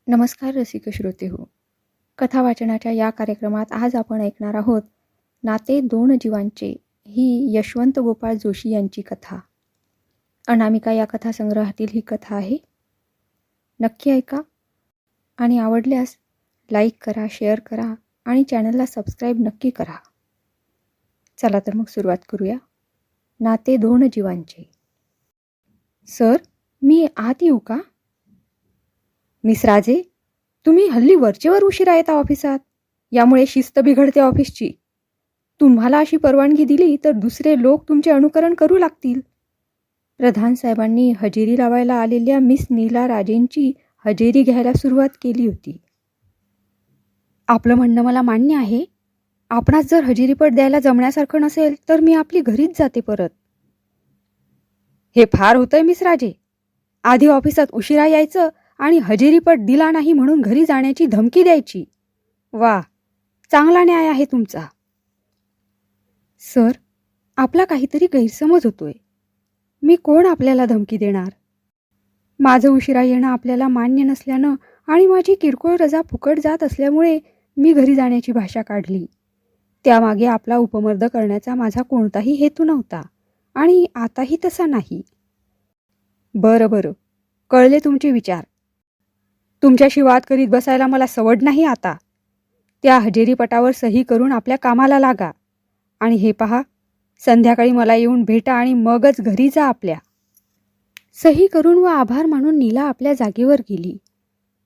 नमस्कार रसिक श्रोते हो. कथा वाचनाच्या या कार्यक्रमात आज आपण ऐकणार आहोत नाते दोन जीवांचे ही यशवंत गोपाळ जोशी यांची कथा. अनामिका या कथासंग्रहातील ही कथा आहे. नक्की ऐका आणि आवडल्यास लाईक करा, शेअर करा आणि चॅनलला सबस्क्राईब नक्की करा. चला तर मग सुरुवात करूया. नाते दोन जीवांचे. सर, मी आत येऊ का? मिस राजे, तुम्ही हल्ली वरचेवर उशिरा येता ऑफिसात. यामुळे शिस्त बिघडते ऑफिसची. तुम्हाला अशी परवानगी दिली तर दुसरे लोक तुमचे अनुकरण करू लागतील. प्रधान साहेबांनी हजेरी लावायला आलेल्या मिस नीला राजेंची हजेरी घ्यायला सुरुवात केली होती. आपलं म्हणणं मला मान्य आहे. आपणास जर हजेरीपट द्यायला जमण्यासारखं नसेल तर मी आपली घरीच जाते परत. हे फार होतंय मिस राजे. आधी ऑफिसात उशिरा यायचं आणि हजेरीपट दिला नाही म्हणून घरी जाण्याची धमकी द्यायची. वा, चांगला न्याय आहे तुमचा. सर, आपला काहीतरी गैरसमज होतोय. मी कोण आपल्याला धमकी देणार? माझं उशिरा येणं आपल्याला मान्य नसल्यानं आणि माझी किरकोळ रजा फुकट जात असल्यामुळे मी घरी जाण्याची भाषा काढली. त्यामागे आपला उपमर्द करण्याचा माझा कोणताही हेतू नव्हता आणि आताही तसा नाही. बरं, कळले तुमचे विचार. तुमच्याशी वाद करीत बसायला मला सवड नाही आता. त्या हजेरीपटावर सही करून आपल्या कामाला लागा. आणि हे पहा, संध्याकाळी मला येऊन भेटा आणि मगच घरी जा आपल्या. सही करून व आभार मानून नीला आपल्या जागेवर गेली.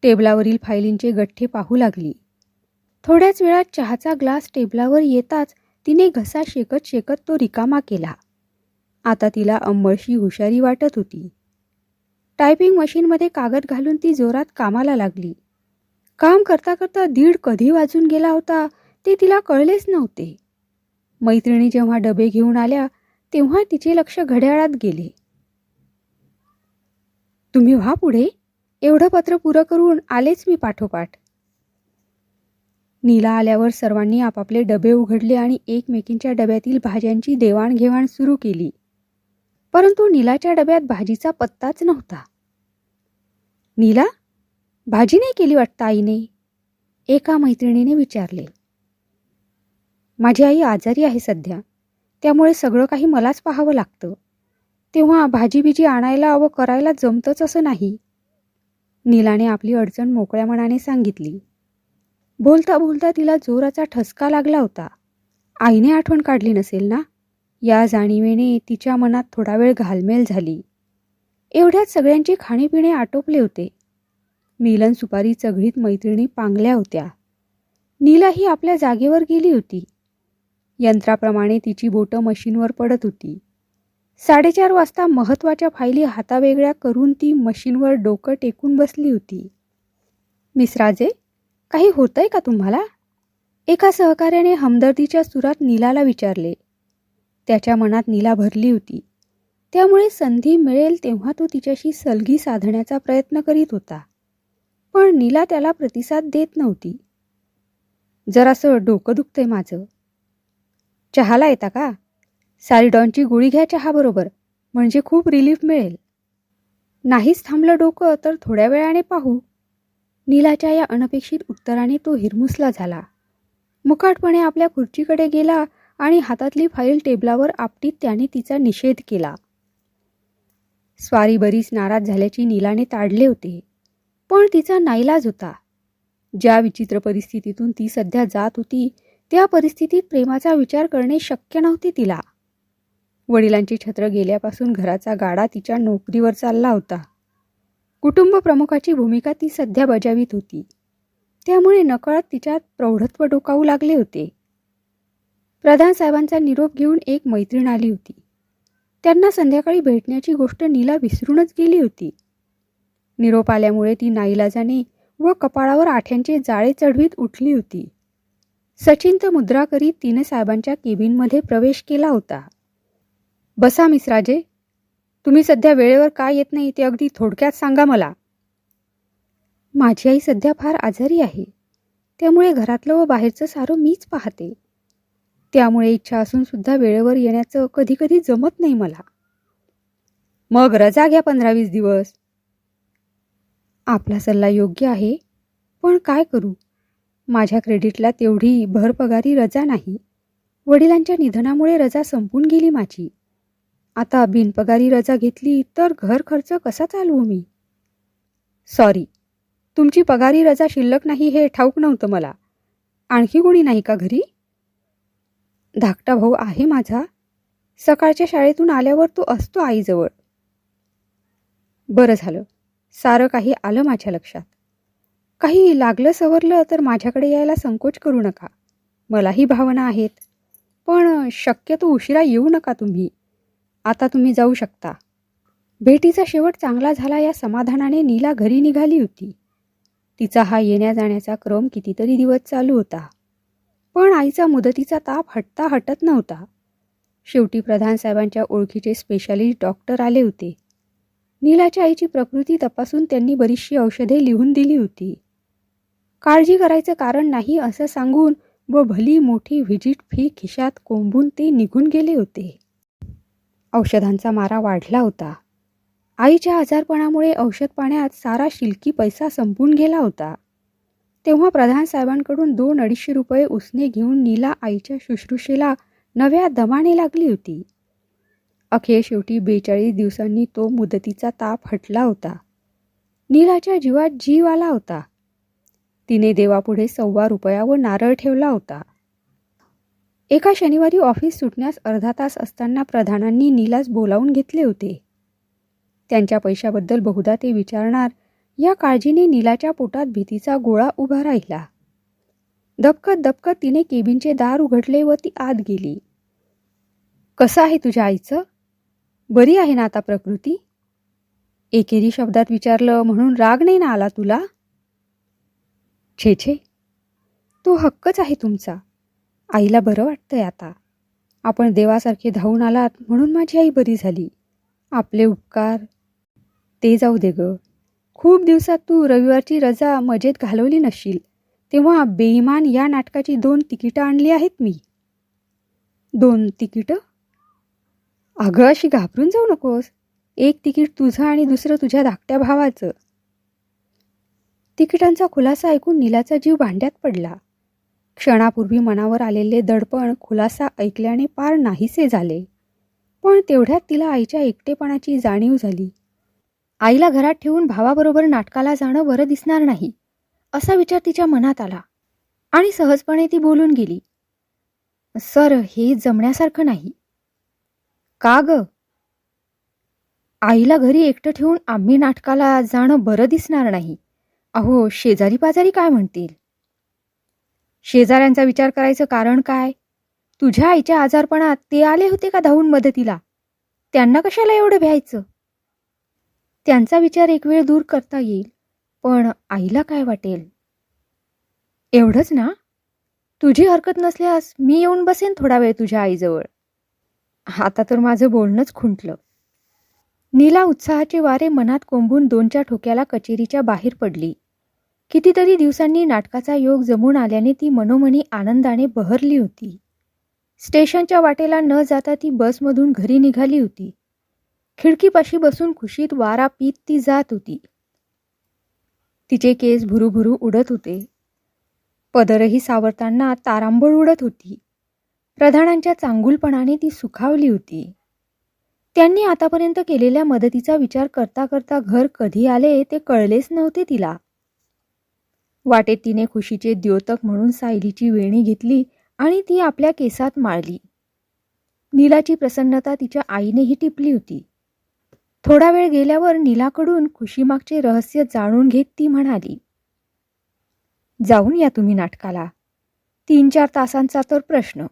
टेबलावरील फायलींचे गठ्ठे पाहू लागली. थोड्याच वेळात चहाचा ग्लास टेबलावर येताच तिने घसा शेकत शेकत तो रिकामा केला. आता तिला अंबळशी हुशारी वाटत होती. टायपिंग मशीनमध्ये कागद घालून ती जोरात कामाला लागली. काम करता करता 1:30 कधी वाजून गेला होता ते तिला कळलेच नव्हते. मैत्रिणी जेव्हा डबे घेऊन आल्या तेव्हा तिचे लक्ष घड्याळात गेले. तुम्ही व्हा पुढे, एवढं पत्र पुरं करून आलेच मी पाठोपाठ. नीला आल्यावर सर्वांनी आपापले डबे उघडले आणि एकमेकींच्या डब्यातील भाज्यांची देवाणघेवाण सुरू केली. परंतु नीलाच्या डब्यात भाजीचा पत्ताच नव्हता. नीला, भाजी नाही केली वाटतं आईने? एका मैत्रिणीने विचारले. माझी आई आजारी आहे सध्या, त्यामुळे सगळं काही मलाच पाहावं लागतं. तेव्हा भाजी आणायला व करायला जमतच असं नाही. नीलाने आपली अडचण मोकळ्या मनाने सांगितली. बोलता बोलता तिला जोराचा ठसका लागला होता. आईने आठवण काढली नसेल ना, या जाणीवेने तिच्या मनात थोडा वेळ घालमेल झाली. एवढ्यात सगळ्यांचे खाणेपिणे आटोपले होते. मिलन सुपारी चघळीत मैत्रिणी पांगल्या होत्या. नीलाही आपल्या जागेवर गेली होती. यंत्राप्रमाणे तिची बोटं मशीनवर पडत होती. 4:30 वाजता महत्त्वाच्या फायली हातावेगळ्या करून ती मशीनवर डोकं टेकून बसली होती. मिस राजे, काही होतंय का तुम्हाला? एका सहकार्याने हमदर्दीच्या सुरात नीलाला विचारले. त्याच्या मनात नीला भरली होती. त्यामुळे संधी मिळेल तेव्हा तो तिच्याशी सलगी साधण्याचा प्रयत्न करीत होता. पण नीला त्याला प्रतिसाद देत नव्हती. जरासं डोकं दुखतंय माझं. चहाला येता का? सॅरिडॉनची गोळी घ्या चहाबरोबर, म्हणजे खूप रिलीफ मिळेल. नाहीच थांबलं डोकं तर थोड्या वेळाने पाहू. नीलाच्या या अनपेक्षित उत्तराने तो हिरमुसला झाला. मुकाटपणे आपल्या खुर्चीकडे गेला आणि हातातली फाईल टेबलावर आपटीत त्याने तिचा निषेध केला. स्वारी बरीच नाराज झाल्याची नीलाने ताडले होते, पण तिचा नाईलाज होता. ज्या विचित्र परिस्थितीतून ती सध्या जात होती त्या परिस्थितीत प्रेमाचा विचार करणे शक्य नव्हते तिला. वडिलांचे छत्र गेल्यापासून घराचा गाडा तिच्या नोकरीवर चालला होता. कुटुंब प्रमुखाची भूमिका ती सध्या बजावीत होती. त्यामुळे नकळत तिच्यात प्रौढत्व डोकावू लागले होते. प्रधान साहेबांचा निरोप घेऊन एक मैत्रीण आली होती. त्यांना संध्याकाळी भेटण्याची गोष्ट नीला विसरूनच गेली होती. निरोप आल्यामुळे ती नाईलाजाने व कपाळावर आठ्यांचे जाळे चढवीत उठली होती. सचिंत मुद्रा करीत तिने साहेबांच्या केबिनमध्ये प्रवेश केला होता. बसा मिस राजे, तुम्ही सध्या वेळेवर का येत नाही ते अगदी थोडक्यात सांगा मला. माझी आई सध्या फार आजारी आहे, त्यामुळे घरातलं व बाहेरचं सारं मीच पाहते. त्यामुळे इच्छा असून सुद्धा वेळेवर येण्याचं कधी कधी जमत नाही मला. मग रजा घ्या 15-20 दिवस. आपला सल्ला योग्य आहे, पण काय करू, माझ्या क्रेडिटला तेवढी भरपगारी रजा नाही. वडिलांच्या निधनामुळे रजा संपून गेली माझी. आता बिनपगारी रजा घेतली तर घर खर्च कसा चालवू मी? सॉरी, तुमची पगारी रजा शिल्लक नाही हे ठाऊक नव्हतं मला. आणखी कोणी नाही का घरी? धाकटा भाऊ आहे माझा. सकाळच्या शाळेतून आल्यावर तो असतो आईजवळ. बरं झालं, सारं काही आलं माझ्या लक्षात. काही लागलं सवरलं तर माझ्याकडे यायला संकोच करू नका. मलाही भावना आहेत. पण शक्यतो उशिरा येऊ नका तुम्ही. आता तुम्ही जाऊ शकता. भेटीचा शेवट चांगला झाला या समाधानाने नीला घरी निघाली होती. तिचा हा येण्या जाण्याचा क्रम कितीतरी दिवस चालू होता. पण आईचा मुदतीचा ताप हटता हटत नव्हता. शेवटी प्रधानसाहेबांच्या ओळखीचे स्पेशालिस्ट डॉक्टर आले होते. नीलाच्या आईची प्रकृती तपासून त्यांनी बरीचशी औषधे लिहून दिली होती. काळजी करायचं कारण नाही असं सांगून व भली मोठी व्हिजिट फी खिशात कोंबून ते निघून गेले होते. औषधांचा मारा वाढला होता. आईच्या आजारपणामुळे औषध पाण्यात सारा शिल्की पैसा संपून गेला होता. तेव्हा प्रधानसाहेबांकडून 200-250 रुपये उसने घेऊन नीला आईच्या शुश्रूषेला नव्या दमाने लागली होती. अखेर शेवटी 42 दिवसांनी तो मुदतीचा ताप हटला होता. नीलाच्या जीवात जीव आला होता. तिने देवापुढे ₹1.25 व नारळ ठेवला होता. एका शनिवारी ऑफिस सुटण्यास अर्धा तास असताना प्रधानांनी नीलास बोलावून घेतले होते. त्यांच्या पैशाबद्दल बहुधा ते विचारणार या काळजीने नीलाच्या पोटात भीतीचा गोळा उभा राहिला. दबकत दबकत तिने केबिनचे दार उघडले व ती आत गेली. कसं आहे तुझ्या आईचं? बरी आहे ना आता प्रकृती? एकेरी शब्दात विचारलं म्हणून राग नाही ना आला तुला? छे छे, तो हक्कच आहे तुमचा. आईला बरं वाटतंय आता. आपण देवासारखे धावून आलात म्हणून माझी आई बरी झाली. आपले उपकार. ते जाऊ दे ग. खूप दिवसात तू रविवारची रजा मजेत घालवली नसशील, तेव्हा बेईमान या नाटकाची 2 तिकीटं आणली आहेत मी. 2 तिकीटं? अगं अशी घाबरून जाऊ नकोस. एक तिकीट तुझं आणि दुसरं तुझ्या धाकट्या भावाचं. तिकिटांचा खुलासा ऐकून नीलाचा जीव भांड्यात पडला. क्षणापूर्वी मनावर आलेले दडपण खुलासा ऐकल्याने पार नाहीसे झाले. पण तेवढ्यात तिला आईच्या एकटेपणाची जाणीव झाली. आईला घरात ठेवून भावाबरोबर नाटकाला जाणं बरं दिसणार नाही, असा विचार तिच्या मनात आला आणि सहजपणे ती बोलून गेली. सर, हे जमण्यासारखं नाही. का ग? आईला घरी एकटं ठेवून आम्ही नाटकाला जाणं बरं दिसणार नाही. अहो, शेजारी पाजारी काय म्हणतील? शेजाऱ्यांचा विचार करायचं कारण काय? तुझ्या आईच्या आजारपणात ते आले होते का धावून मदतीला? त्यांना कशाला एवढं भ्यायचं? त्यांचा विचार एक वेळ दूर करता येईल, पण आईला काय वाटेल? एवढंच ना? तुझी हरकत नसल्यास मी येऊन बसेन थोडा वेळ तुझ्या आईजवळ. आता तर माझं बोलणंच खुंटलं. नीला उत्साहाचे वारे मनात कोंबून 2च्या ठोक्याला कचेरीच्या बाहेर पडली. कितीतरी दिवसांनी नाटकाचा योग जमून आल्याने ती मनोमनी आनंदाने बहरली होती. स्टेशनच्या वाटेला न जाता ती बसमधून घरी निघाली होती. खिडकीपाशी बसून खुशीत वारा पीत ती जात होती. तिचे केस भुरूभुरू उडत होते. पदरही सावरताना तारांबळ उडत होती. प्रधानांच्या चांगुलपणाने ती सुखावली होती. त्यांनी आतापर्यंत केलेल्या मदतीचा विचार करता करता घर कधी आले ते कळलेच नव्हते तिला. वाटेत तिने खुशीचे द्योतक म्हणून सायलीची वेणी घेतली आणि ती आपल्या केसात माळली. नीलाची प्रसन्नता तिच्या आईनेही टिपली होती. थोडा वेळ गेल्यावर नीलाकडून खुशीमागचे रहस्य जाणून घेत ती म्हणाली, जाऊन या तुम्ही नाटकाला. 3-4 तासांचा तर प्रश्न.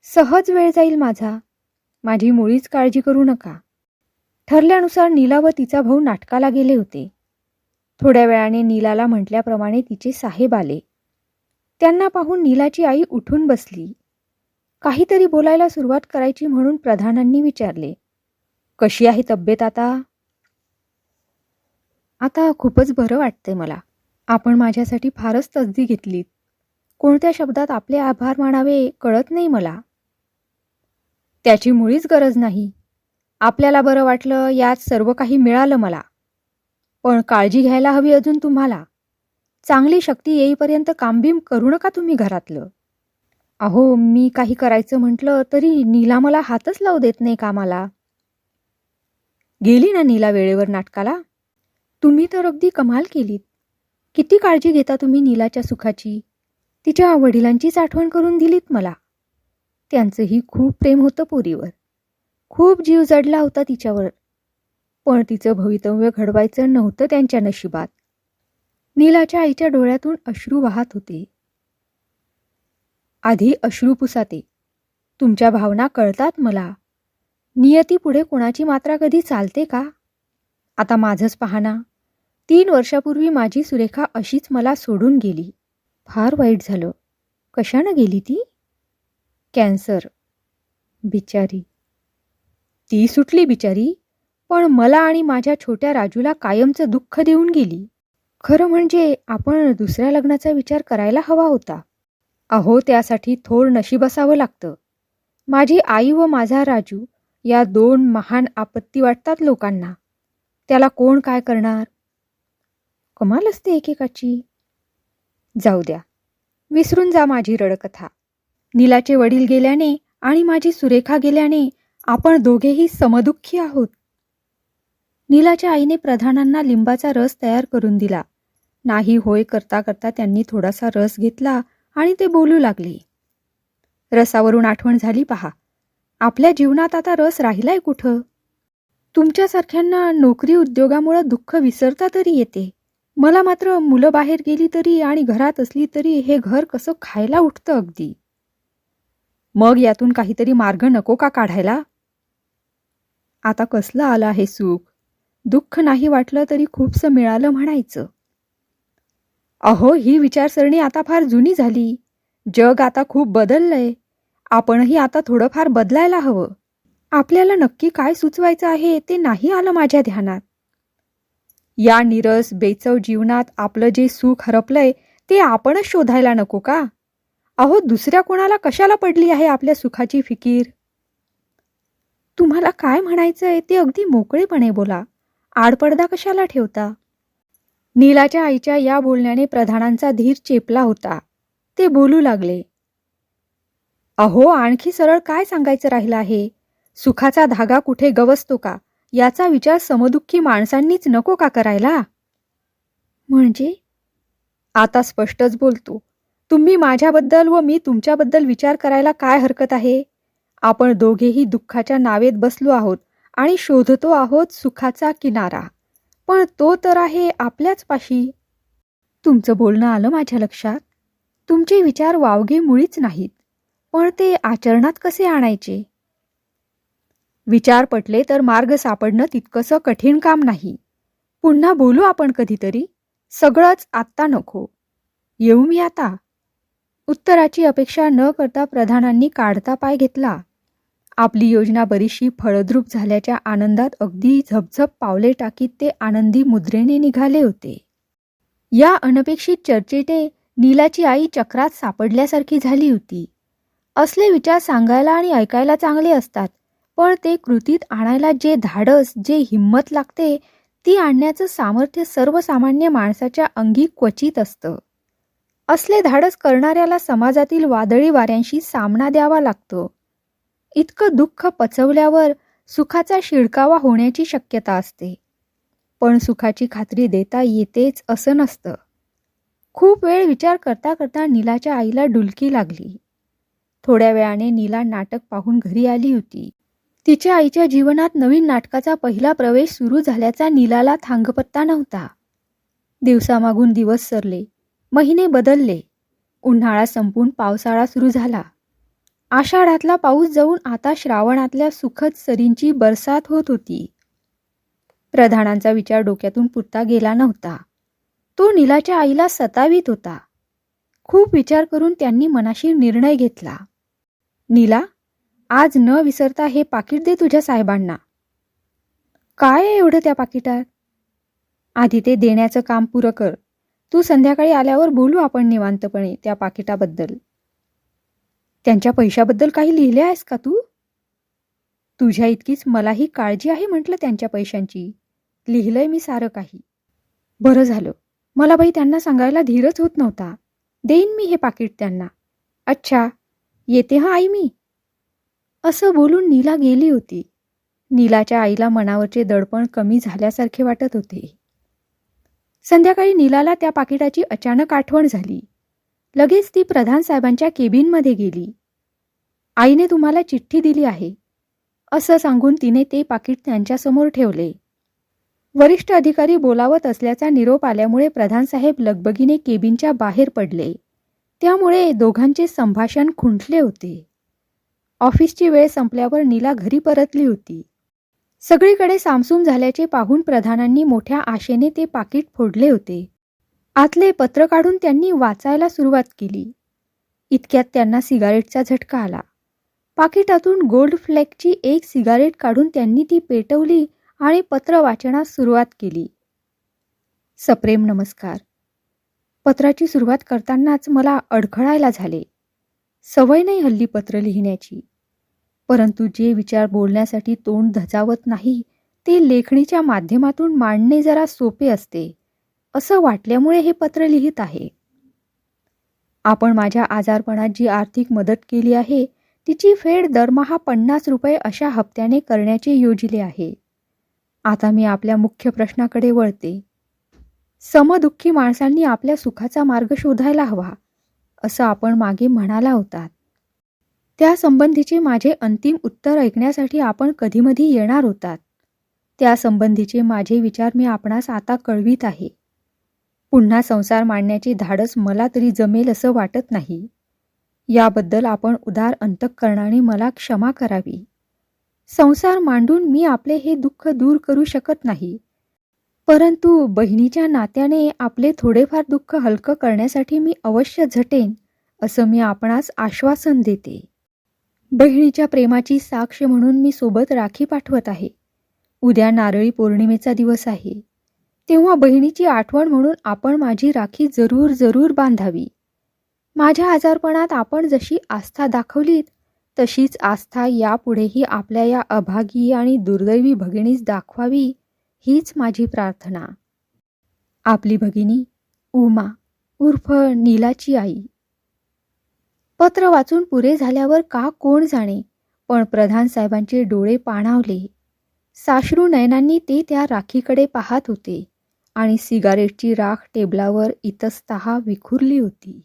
सहज वेळ जाईल माझा. माझी मुळीच काळजी करू नका. ठरल्यानुसार नीला व तिचा भाऊ नाटकाला गेले होते. थोड्या वेळाने नीलाला म्हटल्याप्रमाणे तिचे साहेब आले. त्यांना पाहून नीलाची आई उठून बसली. काहीतरी बोलायला सुरुवात करायची म्हणून प्रधानांनी विचारले, कशी आहे तब्येत आता? आता खूपच बरं वाटतंय मला. आपण माझ्यासाठी फारच तसदी घेतलीत. कोणत्या शब्दात आपले आभार मानावे कळत नाही मला. त्याची मुळीच गरज नाही. आपल्याला बरं वाटलं यात सर्व काही मिळालं मला. पण काळजी घ्यायला हवी अजून तुम्हाला. चांगली शक्ती येईपर्यंत कामबिम करू नका तुम्ही घरातलं. अहो, मी काही करायचं म्हटलं तरी नीला मला हातच लावू देत नाही कामाला. गेली ना नीला वेळेवर नाटकाला? तुम्ही तर अगदी कमाल केलीत. किती काळजी घेता तुम्ही नीलाच्या सुखाची. तिच्या वडिलांचीच आठवण करून दिलीत मला. त्यांचंही खूप प्रेम होतं पोरीवर. खूप जीव जडला होता तिच्यावर. पण तिचं भवितव्य घडवायचं नव्हतं त्यांच्या नशिबात. नीलाच्या आईच्या डोळ्यातून अश्रू वाहत होते. आधी अश्रू पुसाते. तुमच्या भावना कळतात मला. नियतीपुढे कोणाची मात्रा कधी चालते का? आता माझंच पाहना. 3 वर्षापूर्वी माझी सुरेखा अशीच मला सोडून गेली. फार वाईट झालं. कशानं गेली ती? कॅन्सर. बिचारी. ती सुटली बिचारी, पण मला आणि माझ्या छोट्या राजूला कायमचं दुःख देऊन गेली. खरं म्हणजे आपण दुसऱ्या लग्नाचा विचार करायला हवा होता. अहो, त्यासाठी थोर नशीब असावं लागतं. माझी आई व माझा राजू या 2 महान आपत्ती वाटतात लोकांना. त्याला कोण काय करणार? कमाल असते एकेकाची. जाऊ द्या, विसरून जा माझी रडकथा. नीलाचे वडील गेल्याने आणि माझी सुरेखा गेल्याने आपण दोघेही समदुःखी आहोत. नीलाच्या आईने प्रधानांना लिंबाचा रस तयार करून दिला. नाही होय करता करता त्यांनी थोडासा रस घेतला आणि ते बोलू लागले. रसावरून आठवण झाली पहा. आपल्या जीवनात आता रस राहिलाय कुठं? तुमच्यासारख्यांना नोकरी उद्योगामुळं दुःख विसरता तरी येते. मला मात्र मुलं बाहेर गेली तरी आणि घरात असली तरी हे घर कसं खायला उठतं अगदी. मग यातून काहीतरी मार्ग नको का काढायला? आता कसलं आलं आहे सुख. दुःख नाही वाटलं तरी खूपसं मिळालं म्हणायचं. अहो, ही विचारसरणी आता फार जुनी झाली. जग आता खूप बदललंय. आपणही आता थोडंफार बदलायला हवं. आपल्याला नक्की काय सुचवायचं आहे ते नाही आलं माझ्या ध्यानात. या निरस बेचव जीवनात आपलं जे सुख हरपलंय ते आपणच शोधायला नको का? अहो, दुसऱ्या कोणाला कशाला पडली आहे आपल्या सुखाची फिकीर? तुम्हाला काय म्हणायचंय ते अगदी मोकळेपणे बोला. आडपडदा कशाला ठेवता? नीलाच्या आईच्या या बोलण्याने प्रधानांचा धीर चेपला होता. ते बोलू लागले. अहो, आणखी सरळ काय सांगायचं राहिलं आहे? सुखाचा धागा कुठे गवसतो का याचा विचार समदुःखी माणसांनीच नको का करायला? म्हणजे? आता स्पष्टच बोलतो. तुम्ही माझ्याबद्दल व मी तुमच्याबद्दल विचार करायला काय हरकत आहे? आपण दोघेही दुःखाच्या नावेत बसलो आहोत आणि शोधतो आहोत सुखाचा किनारा. पण तो तर आहे आपल्याच पाशी. तुमचं बोलणं आलं माझ्या लक्षात. तुमचे विचार वावगे मुळीच नाहीत. पण ते आचरणात कसे आणायचे? विचार पटले तर मार्ग सापडणं तितकंसं कठीण काम नाही. पुन्हा बोलू आपण कधीतरी. सगळंच आत्ता नको. येऊ मी आता? उत्तराची अपेक्षा न करता प्रधानांनी काढता पाय घेतला. आपली योजना बरीचशी फळद्रूप झाल्याच्या आनंदात अगदी झपझप पावले टाकीत ते आनंदी मुद्रेने निघाले होते. या अनपेक्षित चर्चेने नीलाची आई चक्रात सापडल्यासारखी झाली होती. असले विचार सांगायला आणि ऐकायला चांगले असतात, पण ते कृतीत आणायला जे धाडस, जे हिंमत लागते, ती आणण्याचं सामर्थ्य सर्वसामान्य माणसाच्या अंगी क्वचित असतं. असले धाडस करणाऱ्याला समाजातील वादळी वाऱ्यांशी सामना द्यावा लागतो. इतकं दुःख पचवल्यावर सुखाचा शिडकावा होण्याची शक्यता असते. पण सुखाची खात्री देता येतेच असं नसतं. खूप वेळ विचार करता करता नीलाच्या आईला डुलकी लागली. थोड्या वेळाने नीला नाटक पाहून घरी आली होती. तिच्या आईच्या जीवनात नवीन नाटकाचा पहिला प्रवेश सुरू झाल्याचा नीलाला थांगपत्ता नव्हता. दिवसामागून दिवस सरले, महिने बदलले. उन्हाळा संपून पावसाळा सुरू झाला. आषाढातला पाऊस जाऊन आता श्रावणातल्या सुखद सरींची बरसात होत होती. प्रधानांचा विचार डोक्यातून पुरता गेला नव्हता. तो नीलाच्या आईला सतावीत होता. खूप विचार करून त्यांनी मनाशी निर्णय घेतला. नीला, आज न विसरता हे पाकिट दे तुझ्या साहेबांना. काय आहे एवढं त्या पाकिटात? आधी ते देण्याचं काम पुरं कर. तू संध्याकाळी आल्यावर बोलू आपण निवांतपणे त्या पाकिटाबद्दल. त्यांच्या पैशाबद्दल काही लिहिले आहेस का तू? तुझ्या इतकीच मलाही काळजी आहे म्हटलं त्यांच्या पैशांची. लिहिलंय मी सारं काही. बरं झालं. मला बाई त्यांना सांगायला धीरच होत नव्हता. देईन मी हे पाकीट त्यांना. अच्छा, येते हा आई मी. असं बोलून नीला गेली होती. नीलाच्या आईला मनावरचे दडपण कमी झाल्यासारखे वाटत होते. संध्याकाळी नीलाला त्या पाकिटाची अचानक आठवण झाली. लगेच ती प्रधान साहेबांच्या केबिनमध्ये गेली. आईने तुम्हाला चिठ्ठी दिली आहे, असं सांगून तिने ते पाकीट त्यांच्यासमोर ठेवले. वरिष्ठ अधिकारी बोलावत असल्याचा निरोप आल्यामुळे प्रधानसाहेब लगबगीने केबिनच्या बाहेर पडले. त्यामुळे दोघांचे संभाषण खुंटले होते. ऑफिसची वेळ संपल्यावर नीला घरी परतली होती. सगळीकडे सामसूम झाल्याचे पाहून प्रधानांनी मोठ्या आशेने ते पाकीट फोडले होते. आतले पत्र काढून त्यांनी वाचायला सुरुवात केली. इतक्यात त्यांना सिगारेटचा झटका आला. पाकिटातून गोल्ड फ्लेकची एक सिगारेट काढून त्यांनी ती पेटवली आणि पत्र वाचनास सुरुवात केली. सप्रेम नमस्कार. पत्राची सुरुवात करतानाच मला अडखळायला झाले. सवय नाही हल्ली पत्र लिहिण्याची. परंतु जे विचार बोलण्यासाठी तोंड धजावत नाही ते लेखणीच्या माध्यमातून मांडणे जरा सोपे असते, असं वाटल्यामुळे हे पत्र लिहित आहे. आपण माझ्या आजारपणात जी आर्थिक मदत केली आहे तिची फेड दरमहा 50 रुपये अशा हप्त्याने करण्याचे योजिले आहे. आता मी आपल्या मुख्य प्रश्नाकडे वळते. समदुःखी माणसांनी आपल्या सुखाचा मार्ग शोधायला हवा, असं आपण मागे म्हणाला होतात. त्यासंबंधीचे माझे अंतिम उत्तर ऐकण्यासाठी आपण कधीमधी येणार होतात. त्यासंबंधीचे माझे विचार मी आपणास आता कळवीत आहे. पुन्हा संसार मांडण्याचे धाडस मला तरी जमेल असं वाटत नाही. याबद्दल आपण उदार अंतःकरणाने मला क्षमा करावी. संसार मांडून मी आपले हे दुःख दूर करू शकत नाही, परंतु बहिणीच्या नात्याने आपले थोडेफार दुःख हलकं करण्यासाठी मी अवश्य झटेन, असं मी आपणास आश्वासन देते. बहिणीच्या प्रेमाची साक्ष म्हणून मी सोबत राखी पाठवत आहे. उद्या नारळी पौर्णिमेचा दिवस आहे. तेव्हा बहिणीची आठवण म्हणून आपण माझी राखी जरूर जरूर बांधावी. माझ्या आजारपणात आपण जशी आस्था दाखवलीत तशीच आस्था यापुढेही आपल्या या अभागी आणि दुर्दैवी भगिनीस दाखवावी, हीच माझी प्रार्थना. आपली भगिनी उमा उर्फ नीलाची आई. पत्र वाचून पुरे झाल्यावर का कोण जाणे, पण प्रधान साहेबांचे डोळे पाणावले. साश्रू नयनांनी ते त्या राखीकडे पाहत होते आणि सिगारेटची राख टेबलावर इतस्ततः विखुरली होती.